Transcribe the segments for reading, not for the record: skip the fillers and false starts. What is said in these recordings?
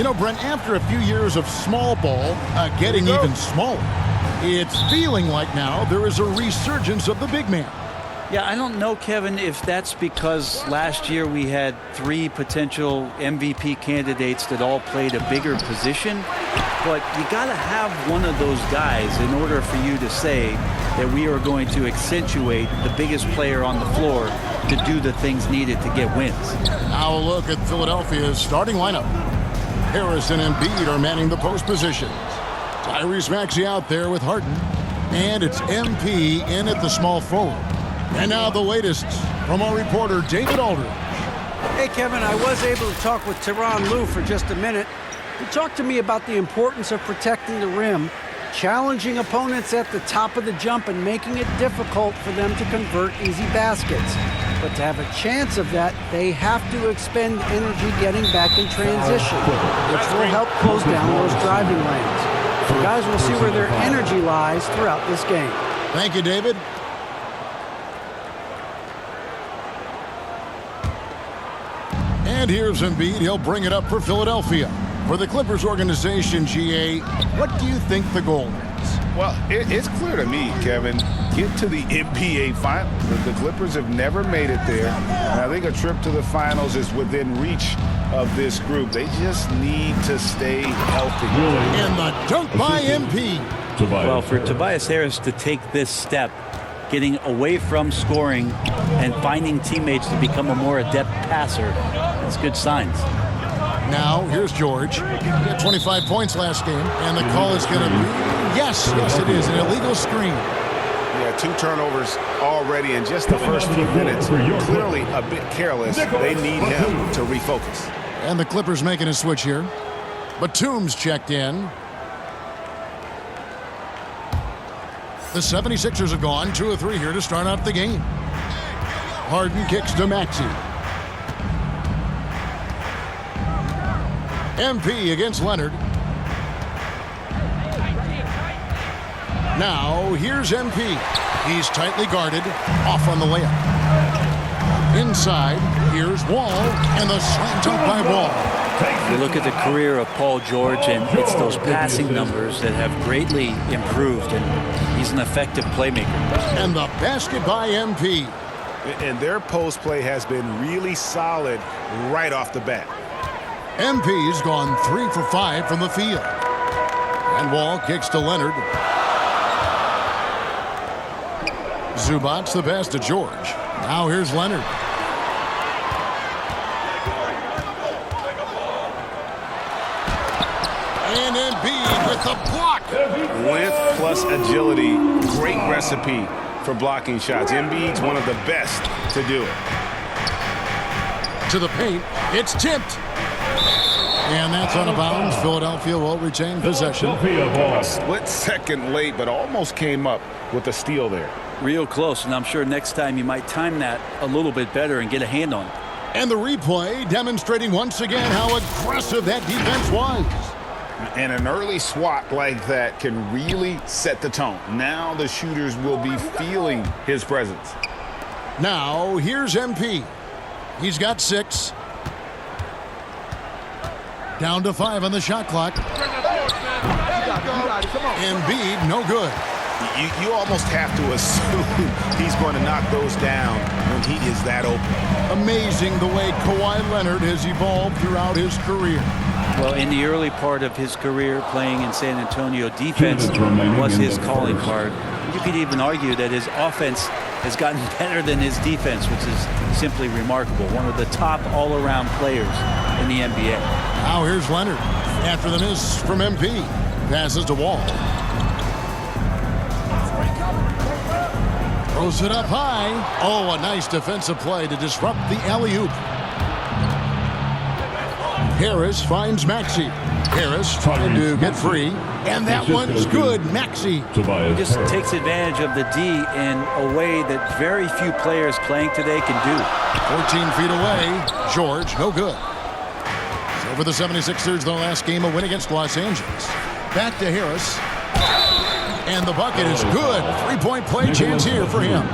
You know, Brent, after a few years of small ball getting even smaller, it's feeling like now there is a resurgence of the big man. Yeah, I don't know, Kevin, if that's because last year we had 3 potential MVP candidates that all played a bigger position. But you got to have one of those guys in order for you to say that we are going to accentuate the biggest player on the floor to do the things needed to get wins. Now a look at Philadelphia's starting lineup. Harris and Embiid are manning the post positions. Tyrese Maxey out there with Harden. And it's MP in at the small forward. And now the latest from our reporter, David Aldridge. Hey, Kevin, I was able to talk with Tyronn Lue for just a minute. He talked to me about the importance of protecting the rim, challenging opponents at the top of the jump, and making it difficult for them to convert easy baskets. But to have a chance of that, they have to expend energy getting back in transition, which will help close down those driving lanes. So guys will see where their energy lies throughout this game. Thank you, David. And here's Embiid. He'll bring it up for Philadelphia. For the Clippers organization, GA, what do you think the goal is? Well, it's clear to me, Kevin. Get to the NBA Finals. The Clippers have never made it there. And I think a trip to the Finals is within reach of this group. They just need to stay healthy. And the dunk by MP. Well, for Tobias Harris to take this step, getting away from scoring and finding teammates to become a more adept passer, that's good signs. Now, here's George. He had 25 points last game, and the call is going to be, yes, it is, an illegal screen. Yeah, 2 turnovers already in just the first few minutes. Clearly a bit careless. They need him to refocus. And the Clippers making a switch here. Batum's checked in. The 76ers have gone 2 of 3 here to start out the game. Harden kicks to Maxey. MP against Leonard. Now, here's MP. He's tightly guarded, off on the layup. Inside, here's Wall, and the slam dunk by Wall. You look at the career of Paul George, and it's those passing numbers that have greatly improved, and he's an effective playmaker. And the basket by MP. And their post play has been really solid right off the bat. MP's gone 3 for 5 from the field. And Wall kicks to Leonard. Zubac's the pass to George. Now here's Leonard. And Embiid with the block. Length plus agility, great recipe for blocking shots. Embiid's one of the best to do it. To the paint, it's tipped. And that's out of bounds. Philadelphia will retain possession. A split second late, but almost came up with a steal there. Real close, and I'm sure next time you might time that a little bit better and get a hand on it. And the replay demonstrating once again how aggressive that defense was. And an early swat like that can really set the tone. Now the shooters will be feeling his presence. Now here's MP. He's got 6. Down to 5 on the shot clock. Embiid, no good. You almost have to assume he's going to knock those down when he is that open. Amazing the way Kawhi Leonard has evolved throughout his career. Well, in the early part of his career playing in San Antonio, defense was his calling card. You could even argue that his offense has gotten better than his defense, which is simply remarkable. One of the top all-around players in the NBA. Now here's Leonard. After the miss from MP. Passes to Wall. Throws it up high. Oh, a nice defensive play to disrupt the alley-oop. Harris finds Maxey. Harris trying to get free. And that one's good. Maxey. He just takes advantage of the D in a way that very few players playing today can do. 14 feet away. George, no good. So for the 76ers, their last game, a win against Los Angeles. Back to Harris. And the bucket is good. 3-point play chance here for him.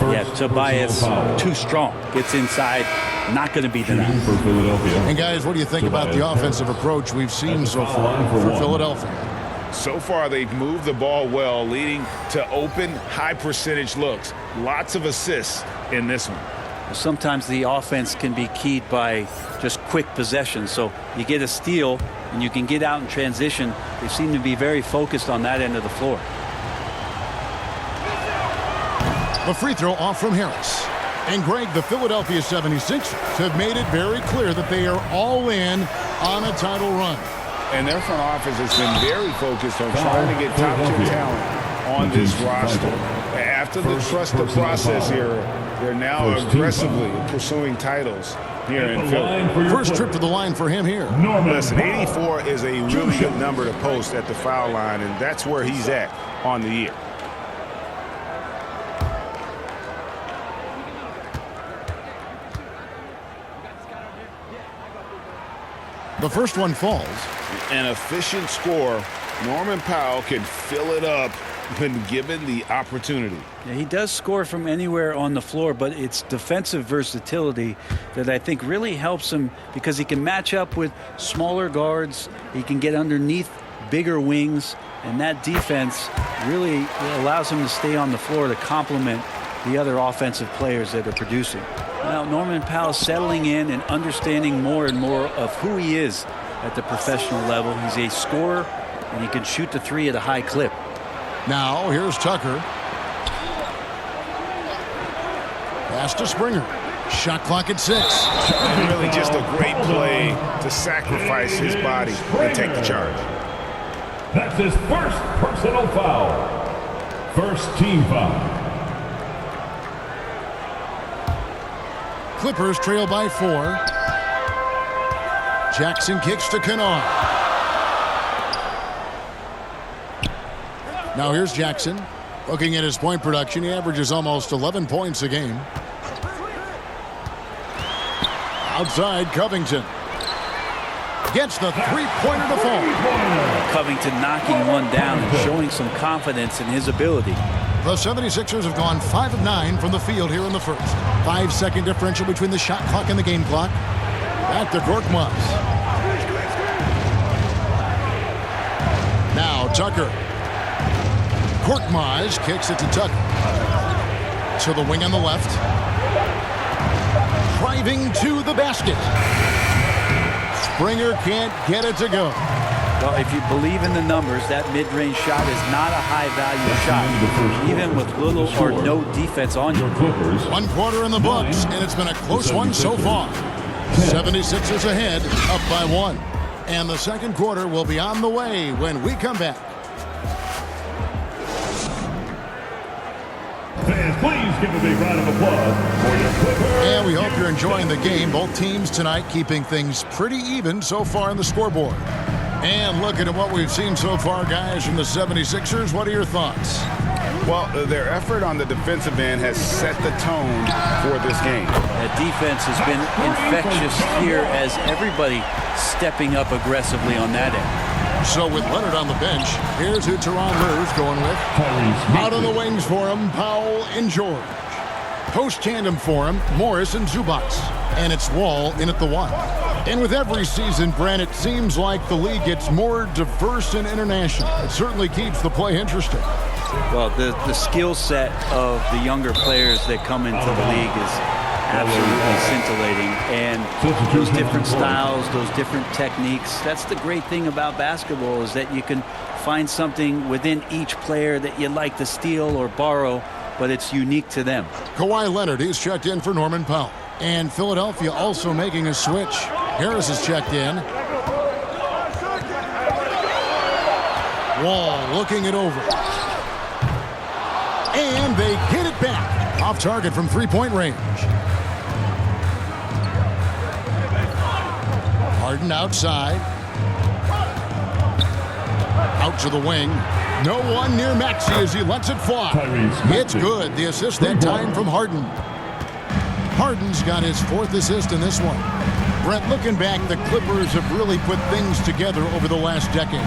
Yeah, Tobias too strong. Gets inside, not going to be denied. For Philadelphia. And guys, what do you think about the offensive approach we've seen so far for Philadelphia? So far, they've moved the ball well, leading to open, high-percentage looks. Lots of assists in this one. Sometimes the offense can be keyed by just quick possession. So you get a steal and you can get out in transition. They seem to be very focused on that end of the floor. The free throw off from Harris. And Greg, the Philadelphia 76ers have made it very clear that they are all in on a title run. And their front office has been very focused on trying to get top-tier talent on this roster. After the trust the process era, they're now aggressively pursuing titles here in Philly. First trip to the line for him here. Listen, 84 is a really good number to post at the foul line, and that's where he's at on the year. The first one falls. An efficient score. Norman Powell can fill it up when given the opportunity. Yeah, he does score from anywhere on the floor, but it's defensive versatility that I think really helps him because he can match up with smaller guards. He can get underneath bigger wings, and that defense really allows him to stay on the floor to complement the other offensive players that are producing. Now, Norman Powell settling in and understanding more and more of who he is at the professional level. He's a scorer, and he can shoot the three at a high clip. Now, here's Tucker. Pass to Springer. Shot clock at 6. And really just a great play to sacrifice his body and take the charge. That's his first personal foul. First team foul. Clippers trail by 4. Jackson kicks to Kennard. Now here's Jackson. Looking at his point production, he averages almost 11 points a game. Outside, Covington. Gets the three-pointer to fall. Covington knocking one down and showing some confidence in his ability. The 76ers have gone 5 of 9 from the field here in the first. 5-second differential between the shot clock and the game clock. Back to Korkmaz. Now Tucker. Korkmaz kicks it to Tucker. To the wing on the left. Driving to the basket. Springer can't get it to go. Well, if you believe in the numbers, that mid-range shot is not a high-value shot, even with little or no defense on you. 1 quarter in the books, and it's been a close one so far. 76ers ahead, up by 1. And the second quarter will be on the way when we come back. Fans, please give a big round of applause for your Clippers. And we hope you're enjoying the game. Both teams tonight keeping things pretty even so far on the scoreboard. And looking at what we've seen so far, guys, from the 76ers, what are your thoughts? Well, their effort on the defensive end has set the tone for this game. That defense has been infectious here as everybody stepping up aggressively on that end. So with Leonard on the bench, here's who Tyronn Lue's going with. Out on the wings for him, Powell and George. Post tandem for him, Morris and Zubac. And it's Wall in at the 1. And with every season, Brent, it seems like the league gets more diverse and international. It certainly keeps the play interesting. Well, the skill set of the younger players that come into the league is absolutely scintillating. And those different styles, those different techniques, that's the great thing about basketball is that you can find something within each player that you like to steal or borrow, but it's unique to them. Kawhi Leonard, he's checked in for Norman Powell. And Philadelphia also making a switch. Harris is checked in. Wall looking it over. And they get it back. Off target from three-point range. Harden outside. Out to the wing. No one near Maxey as he lets it fly. It's good. The assist that time from Harden. Harden's got his 4th assist in this one. Brent, looking back, the Clippers have really put things together over the last decade.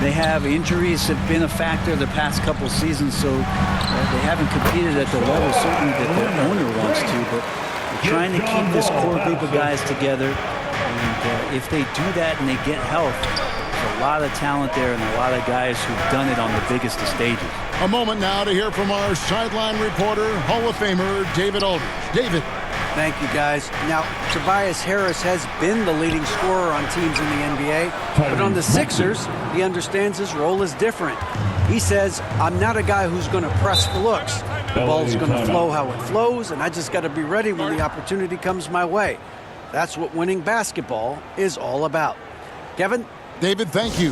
They have. Injuries have been a factor the past couple seasons, so they haven't competed at the level certainly that their owner wants to, but They're trying to keep this core group of guys together. And if they do that and they get health, there's a lot of talent there and a lot of guys who've done it on the biggest of stages. A moment now to hear from our sideline reporter, Hall of Famer David Aldridge. David. Thank you, guys. Now, Tobias Harris has been the leading scorer on teams in the NBA, but on the Sixers, he understands his role is different. He says, I'm not a guy who's going to press for looks. The ball's going to flow how it flows, and I just got to be ready when the opportunity comes my way. That's what winning basketball is all about. Kevin? David, thank you.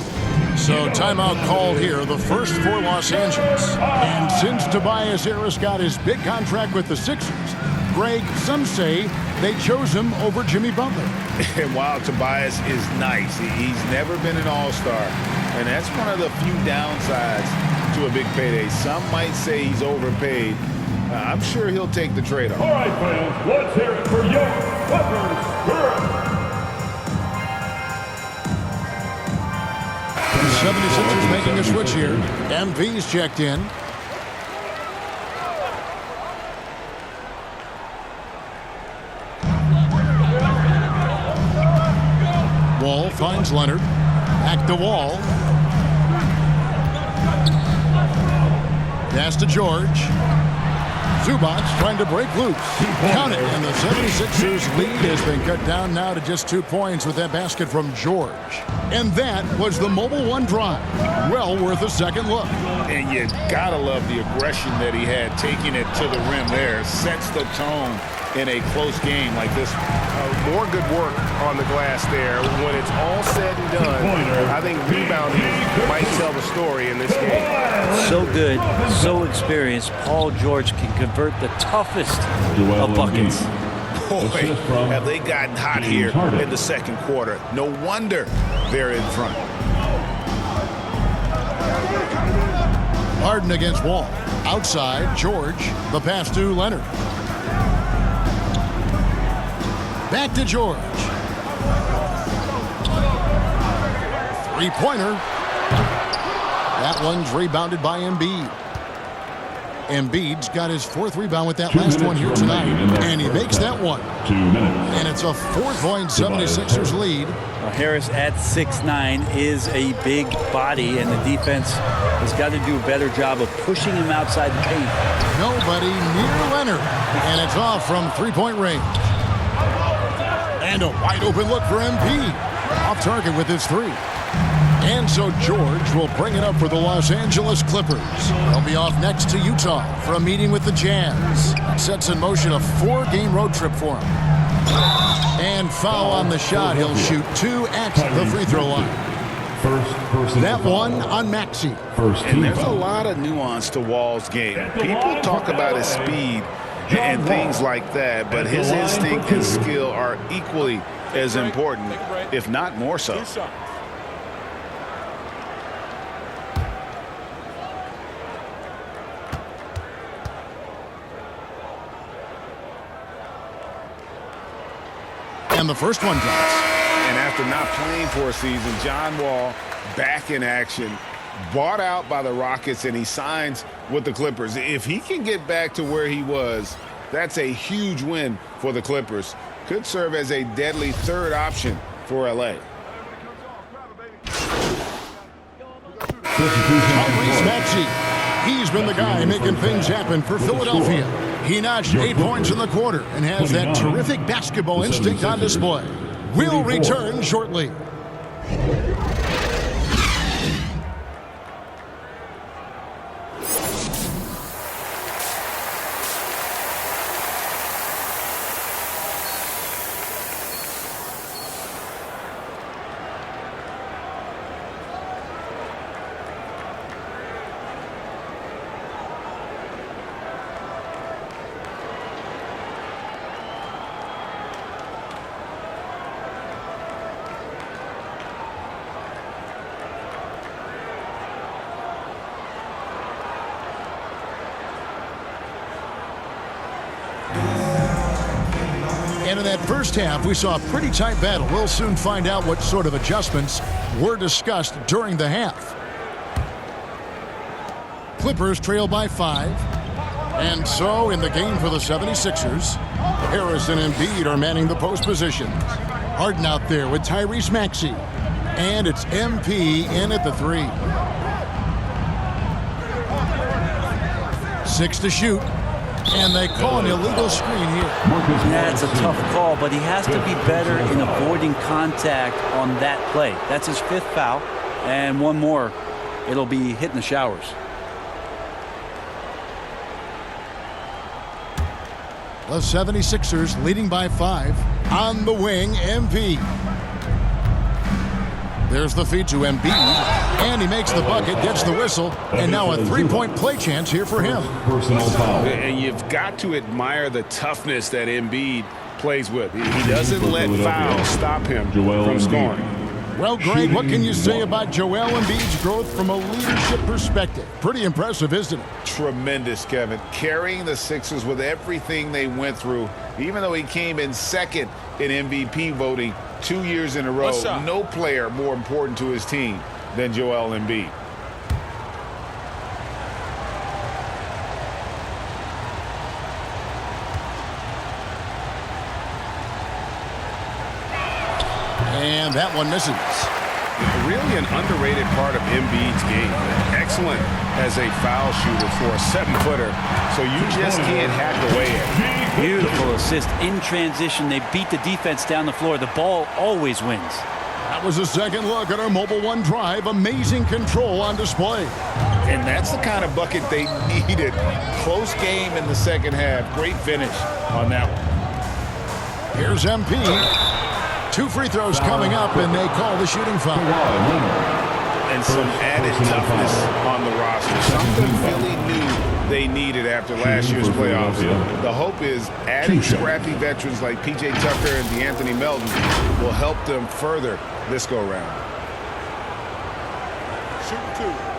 So timeout called here, the first for Los Angeles. And since Tobias Harris got his big contract with the Sixers, Greg, some say they chose him over Jimmy Butler. And while Tobias is nice, he's never been an all-star. And that's one of the few downsides to a big payday. Some might say he's overpaid. I'm sure he'll take the trade-off. All right, fans, let's hear it for your Clippers. The 76ers making a switch here. MV's checked in. Wall finds Leonard. Back to Wall. Pass to George. Zubac trying to break loose. Count it. And the 76ers lead has been cut down now to just 2 points with that basket from George. And that was the Mobile One drive. Well worth a second look. And you gotta love the aggression that he had, taking it to the rim there. Sets the tone in a close game like this. More good work on the glass there. When it's all said and done, I think rebounding might tell the story in this game. So good, so experienced. Paul George can convert the toughest of buckets. Boy, have they gotten hot here in the second quarter. No wonder they're in front. Harden against Wall. Outside, George. The pass to Leonard. Back to George. Three-pointer. That one's rebounded by Embiid. Embiid's got his fourth rebound with that last one here tonight. And he makes that one. 2 minutes. And it's a 4-point 76ers lead. Well, Harris at 6'9" is a big body, and the defense has got to do a better job of pushing him outside the paint. Nobody near Leonard. And it's off from three-point range. And a wide-open look for Embiid. Off target with his three. And so George will bring it up for the Los Angeles Clippers. They'll be off next to Utah for a meeting with the Jazz. Sets in motion a 4-game road trip for him. And foul on the shot. He'll shoot 2 at the free throw line. That one on Maxey. And there's a lot of nuance to Wall's game. People talk about his speed and things like that, but his instinct and skill are equally as important, if not more so. And the first one drops. And after not playing for a season, John Wall back in action, bought out by the Rockets, and he signs with the Clippers. If he can get back to where he was, that's a huge win for the Clippers. Could serve as a deadly third option for LA. Tyrese Maxey. He's been the guy making things happen for Philadelphia. He notched 8 points in the quarter and has that terrific basketball instinct on display. We'll return shortly. And in that first half, we saw a pretty tight battle. We'll soon find out what sort of adjustments were discussed during the half. Clippers trail by 5. And so in the game for the 76ers, Harris and Embiid are manning the post positions. Harden out there with Tyrese Maxey. And it's MP in at the 3. 6 to shoot. And they call an illegal screen here. That's a tough call, but he has to be better in avoiding contact on that play. That's his 5th foul. And one more, it'll be hitting the showers. The 76ers leading by 5. On the wing, MP. There's the feed to Embiid. And he makes the bucket, gets the whistle. And now a 3-point play chance here for him. Personal foul. And you've got to admire the toughness that Embiid plays with. He doesn't let fouls stop him from scoring. Well, Greg, what can you say about Joel Embiid's growth from a leadership perspective? Pretty impressive, isn't it? Tremendous, Kevin. Carrying the Sixers with everything they went through, even though he came in second in MVP voting 2 years in a row. No player more important to his team than Joel Embiid. And that one misses. Really an underrated part of Embiid's game. Excellent as a foul shooter for a 7-footer, so you just can't hack away at it. Beautiful assist in transition. They beat the defense down the floor. The ball always wins. That was a second look at our Mobile One drive. Amazing control on display. And that's the kind of bucket they needed. Close game in the second half. Great finish on that one. Here's MP. 2 free throws coming up, and they call the shooting foul. And some added toughness on the roster. Something Philly knew they needed after last year's playoffs. The hope is adding scrappy veterans like P.J. Tucker and DeAnthony Melton will help them further this go-round. Shoot 2.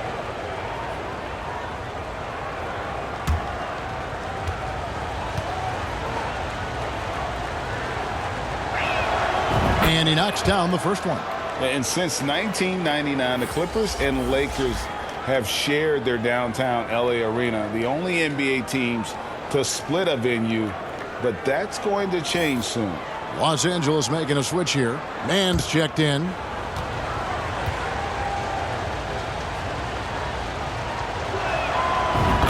And he knocks down the first one. And since 1999, the Clippers and Lakers have shared their downtown L.A. arena, the only NBA teams to split a venue, but that's going to change soon. Los Angeles making a switch here. Mann's checked in.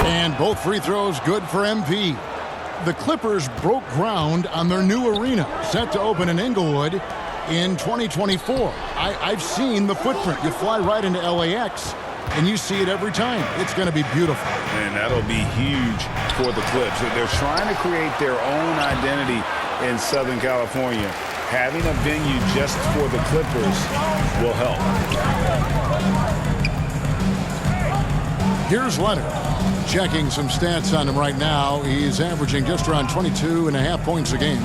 And both free throws good for MP. The Clippers broke ground on their new arena, set to open in Inglewood in 2024. I've seen the footprint. You fly right into LAX, and you see it every time. It's going to be beautiful. And that'll be huge for the Clips. They're trying to create their own identity in Southern California. Having a venue just for the Clippers will help. Here's Leonard. Checking some stats on him right now. He's averaging just around 22.5 points a game.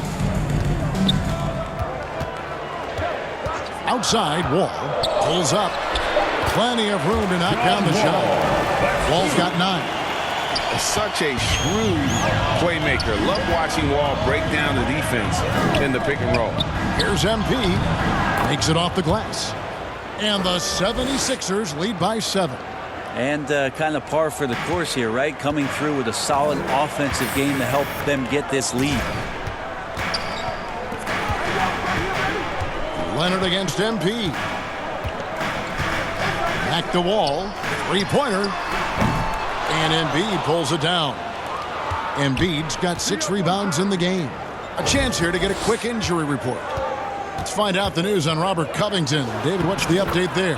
Outside, Wall pulls up. Plenty of room to knock down the shot. Wall's got 9. Such a shrewd playmaker. Love watching Wall break down the defense in the pick and roll. Here's MP. Makes it off the glass. And the 76ers lead by 7. And kind of par for the course here, right? Coming through with a solid offensive game to help them get this lead. Leonard against MP. Back to Wall. 3-pointer. And Embiid pulls it down. Embiid's got 6 rebounds in the game. A chance here to get a quick injury report. Let's find out the news on Robert Covington. David, what's the update there?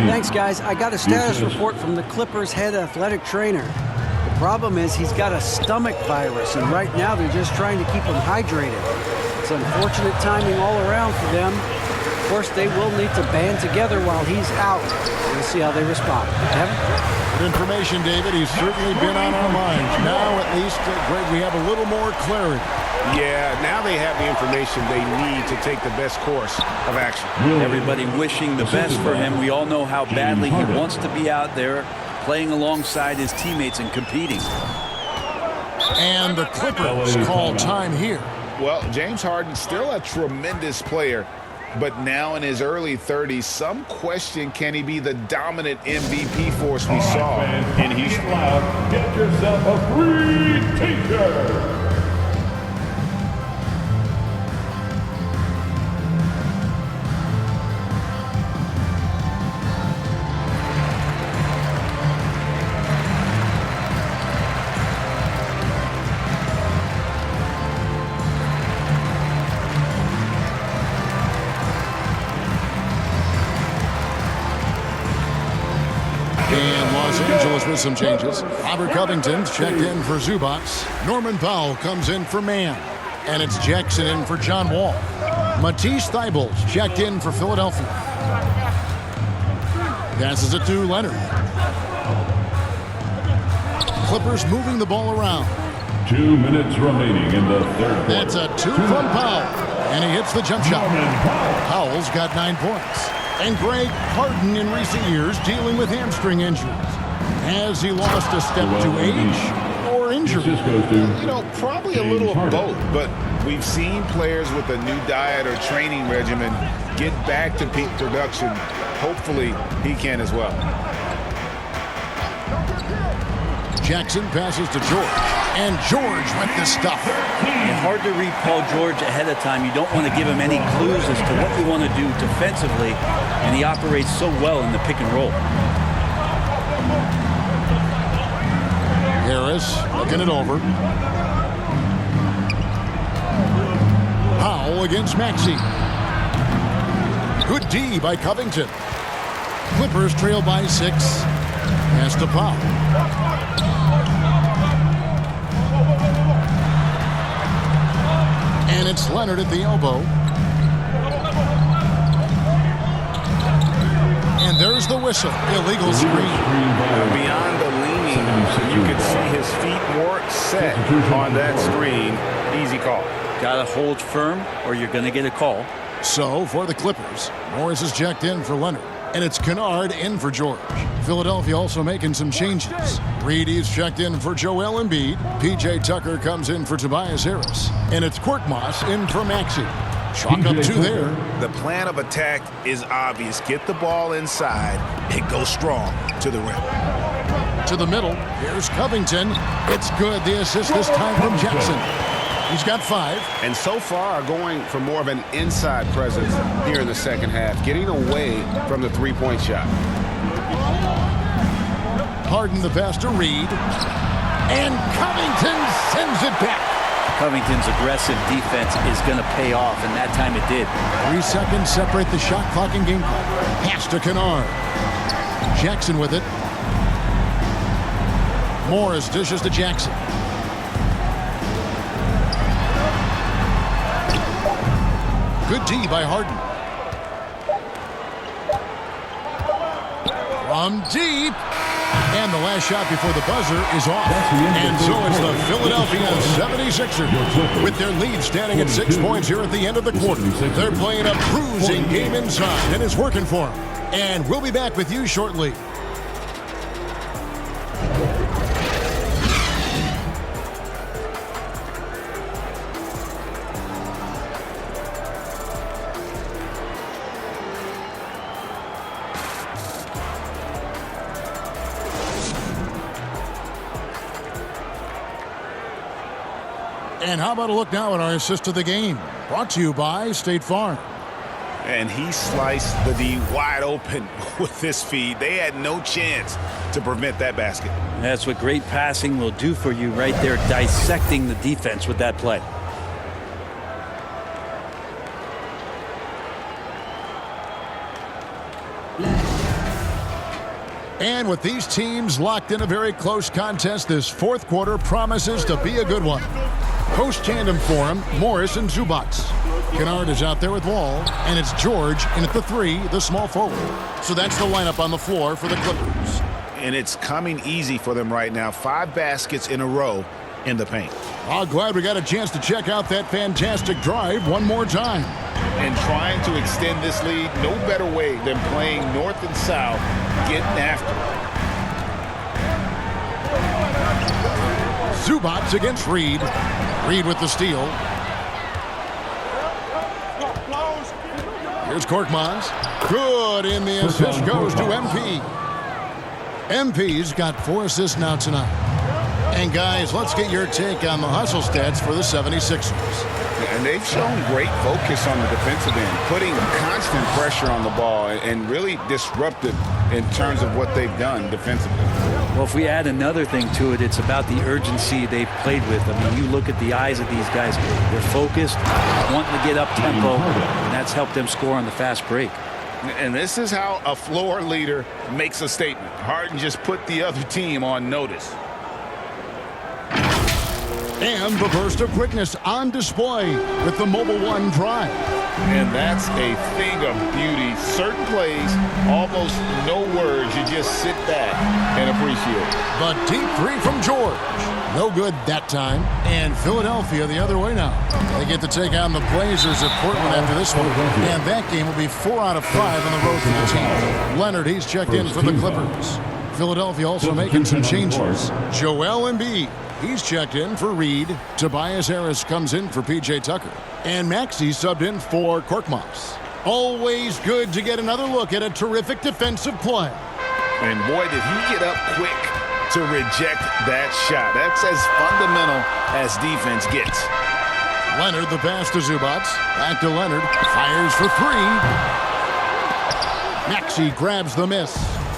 Thanks, guys. I got a status report from the Clippers head athletic trainer. The problem is he's got a stomach virus, and right now they're just trying to keep him hydrated. It's unfortunate timing all around for them. Of course, they will need to band together while he's out. We'll see how they respond. Kevin? Good information, David. He's certainly been on our minds. Now, at least, Greg, we have a little more clarity. Yeah, now they have the information they need to take the best course of action. Everybody wishing the best for him. We all know how badly he wants to be out there playing alongside his teammates and competing. And the Clippers call time here. Well, James Harden still a tremendous player, but now in his early 30s, some question, can he be the dominant MVP force we saw in Houston? Get yourself a free t-shirt. And Los Angeles with some changes. Robert Covington's checked in for Zubats. Norman Powell comes in for Mann. And it's Jackson in for John Wall. Matisse Thybulle's checked in for Philadelphia. Passes it to Leonard. Clippers moving the ball around. 2 minutes remaining in the third quarter. That's a two from Powell. And he hits the jump shot. Powell's got 9 points. And Greg Harden in recent years dealing with hamstring injuries. Has he lost a step to age or injury? You know, probably a little of both, but we've seen players with a new diet or training regimen get back to peak production. Hopefully, he can as well. Jackson passes to George. And George with the stuff. It's hard to read Paul George ahead of time. You don't want to give him any clues as to what you want to do defensively, and he operates so well in the pick and roll. Harris looking it over. Powell against Maxey. Good D by Covington. Clippers trail by 6. Pass to Powell. And it's Leonard at the elbow. And there's the whistle. Illegal screen. Beyond the leaning, you could see his feet more set on that screen. Easy call. Got to hold firm or you're going to get a call. So for the Clippers, Morris is checked in for Leonard. And it's Kennard in for George. Philadelphia also making some changes. Reedy's checked in for Joel Embiid. P.J. Tucker comes in for Tobias Harris. And it's Korkmaz in for Maxey. Chalk up 2 there. The plan of attack is obvious. Get the ball inside and go strong to the rim. To the middle. Here's Covington. It's good. The assist this time from Jackson. He's got 5. And so far, going for more of an inside presence here in the second half, getting away from the three-point shot. Harden the pass to Reed. And Covington sends it back. Covington's aggressive defense is going to pay off, and that time it did. 3 seconds separate the shot clock and game clock. Pass to Kennard. Jackson with it. Morris dishes to Jackson. Good D by Harden. From deep. And the last shot before the buzzer is off. And so it's the Philadelphia 76ers with their lead standing at 6 points here at the end of the quarter. They're playing a cruising game inside, and it's working for them. And we'll be back with you shortly. And how about a look now at our assist of the game? Brought to you by State Farm. And he sliced the D wide open with this feed. They had no chance to prevent that basket. That's what great passing will do for you right there, dissecting the defense with that play. And with these teams locked in a very close contest, this fourth quarter promises to be a good one. Post tandem for him, Morris and Zubats. Kennard is out there with Wall, and it's George in at the 3, the small forward. So that's the lineup on the floor for the Clippers. And it's coming easy for them right now. 5 baskets in a row in the paint. Oh, glad we got a chance to check out that fantastic drive one more time. And trying to extend this lead, no better way than playing north and south, getting after it. Zubats against Reed. Reed with the steal. Here's Korkmaz. Good, in the assist goes to MP. MP's got 4 assists now tonight. And guys, let's get your take on the hustle stats for the 76ers. And they've shown great focus on the defensive end, putting constant pressure on the ball and really disruptive in terms of what they've done defensively. Well, if we add another thing to it, it's about the urgency they've played with. I mean, you look at the eyes of these guys. They're focused, wanting to get up tempo, and that's helped them score on the fast break. And this is how a floor leader makes a statement. Harden just put the other team on notice. And the burst of quickness on display with the Mobile One drive. And that's a thing of beauty. Certain plays, almost no words. You just sit back and appreciate it. The deep 3 from George. No good that time. And Philadelphia the other way now. They get to take on the Blazers at Portland after this one. And that game will be 4 out of 5 on the road for the team. Leonard, he's checked in for the Clippers. Philadelphia also making some changes. Joel Embiid. He's checked in for Reed. Tobias Harris comes in for P.J. Tucker. And Maxey subbed in for Korkmaz. Always good to get another look at a terrific defensive play. And boy, did he get up quick to reject that shot. That's as fundamental as defense gets. Leonard, the pass to Zubac. Back to Leonard. Fires for 3. Maxey grabs the miss.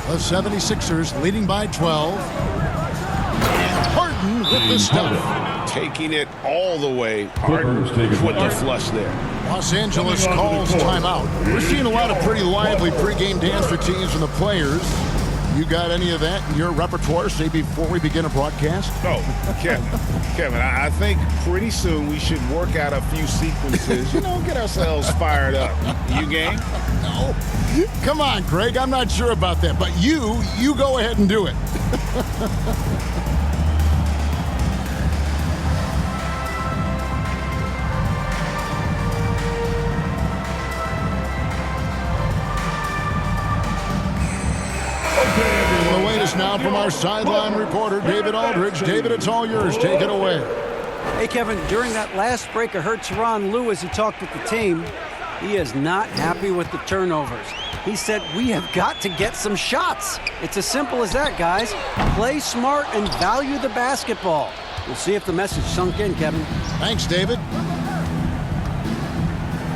The 76ers leading by 12. Harden with the stuff. Taking it all the way. Harden with the flush there. Los Angeles calls timeout. We're seeing a lot of pretty lively pregame dance routines from the players. You got any of that in your repertoire, say, before we begin a broadcast? No, Kevin, I think pretty soon we should work out a few sequences, get ourselves fired up. You game? No. Come on, Craig, I'm not sure about that, but you go ahead and do it. Now from our sideline reporter, David Aldridge. David, it's all yours. Take it away. Hey, Kevin, during that last break, I heard Tyronn Lue as he talked with the team. He is not happy with the turnovers. He said, we have got to get some shots. It's as simple as that, guys. Play smart and value the basketball. We'll see if the message sunk in, Kevin. Thanks, David.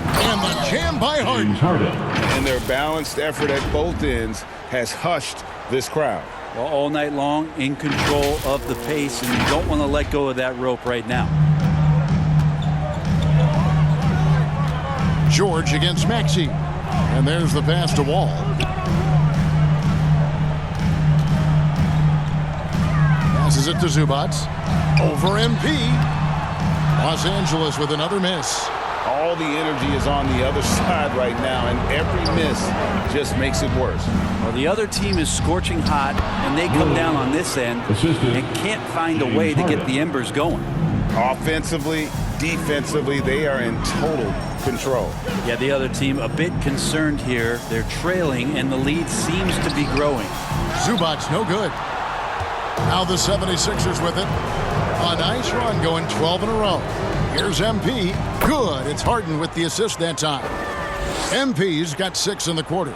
And the jam by Harden. And their balanced effort at both ends has hushed this crowd. Well, all night long, in control of the pace, and you don't want to let go of that rope right now. George against Maxey. And there's the pass to Wall. Passes it to Zubac. Over MP. Los Angeles with another miss. All the energy is on the other side right now, and every miss just makes it worse. Well, the other team is scorching hot, and they come down on this end and can't find a way to get the embers going. Offensively, defensively, they are in total control. Yeah, the other team a bit concerned here. They're trailing, and the lead seems to be growing. Zubac, no good. Now the 76ers with it. A nice run going 12 in a row. Here's MP. Good. It's Harden with the assist that time. MP's got 6 in the quarter.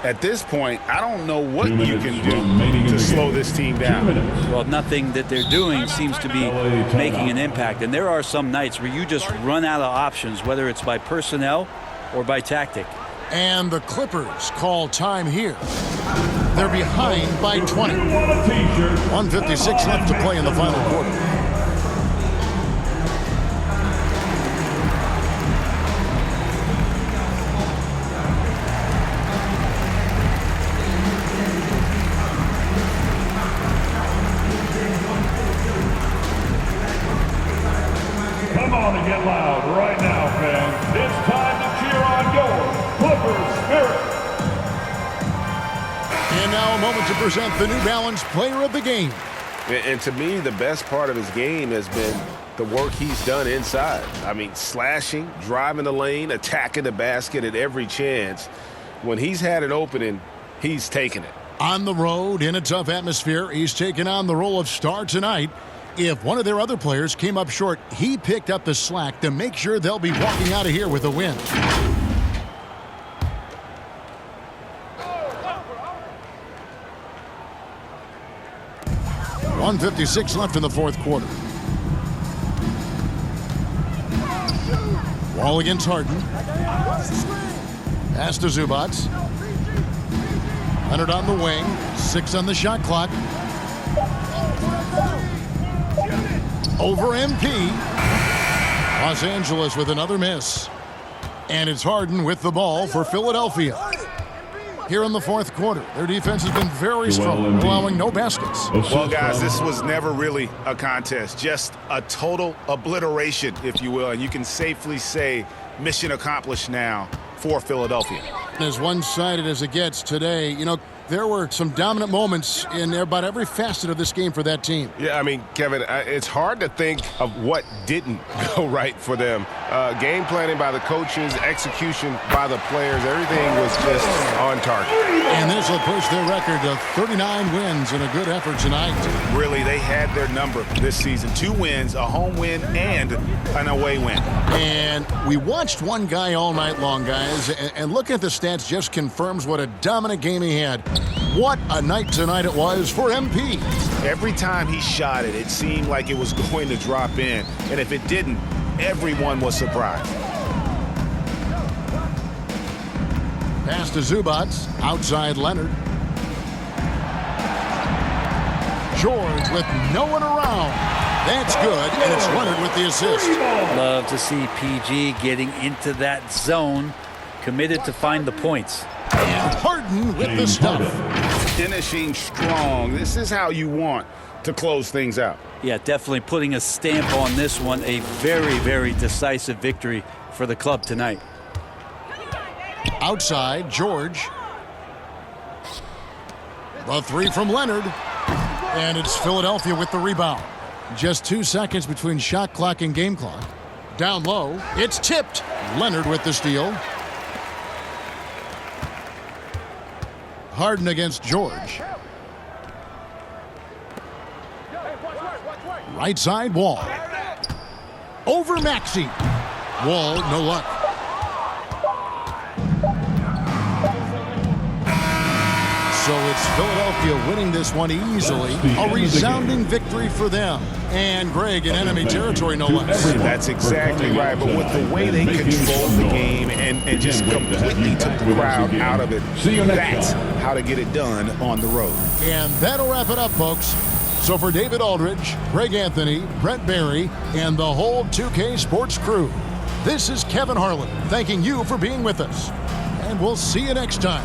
At this point, I don't know what you can do to slow this team down. Well, nothing that they're doing seems to be making an impact. And there are some nights where you just run out of options, whether it's by personnel or by tactic. And the Clippers call time here. They're behind by 20. 1:56 left to play in the final quarter. Come on and get loud right now, fans. It's time to cheer on your Clippers spirit. And now a moment to present the New Balance Player of the Game. And to me, the best part of his game has been the work he's done inside. I mean, slashing, driving the lane, attacking the basket at every chance. When he's had an opening, he's taken it. On the road, in a tough atmosphere, he's taken on the role of star tonight. If one of their other players came up short, he picked up the slack to make sure they'll be walking out of here with a win. 1:56 left in the fourth quarter. Wall against Harden. Pass to Zubac. Leonard on the wing. 6 on the shot clock. Over MP. Los Angeles with another miss. And it's Harden with the ball for Philadelphia. Here in the fourth quarter, their defense has been very strong, allowing no baskets. Well, guys, this was never really a contest, just a total obliteration, if you will. And you can safely say mission accomplished now for Philadelphia. As one-sided as it gets today, you know, there were some dominant moments in about every facet of this game for that team. Yeah, I mean, Kevin, it's hard to think of what didn't go right for them. Game planning by the coaches, execution by the players, everything was just on target. And this will push their record to 39 wins and a good effort tonight. Really, they had their number this season. 2 wins, a home win, and an away win. And we watched one guy all night long, guys, and looking at the stats just confirms what a dominant game he had. What a night tonight it was for MP. Every time he shot it, it seemed like it was going to drop in. And if it didn't, everyone was surprised. Pass to Zubac. Outside Leonard. George with no one around. That's good, and it's Leonard with the assist. Love to see PG getting into that zone, committed to find the points. And Harden with the stuff. Finishing strong. This is how you want to close things out. Yeah, definitely putting a stamp on this one. A very, very decisive victory for the club tonight. Outside, George. The 3 from Leonard. And it's Philadelphia with the rebound. Just 2 seconds between shot clock and game clock. Down low, it's tipped. Leonard with the steal. Harden against George. Right side, Wall. Over Maxey. Wall, no luck. So it's Philadelphia winning this one easily. A resounding victory for them. And Greg in enemy territory, no less. That's exactly right. But with the way they controlled the game and just completely took the crowd out of it, that's how to get it done on the road. And that'll wrap it up, folks. So for David Aldridge, Greg Anthony, Brent Barry, and the whole 2K Sports crew, this is Kevin Harlan thanking you for being with us. And we'll see you next time.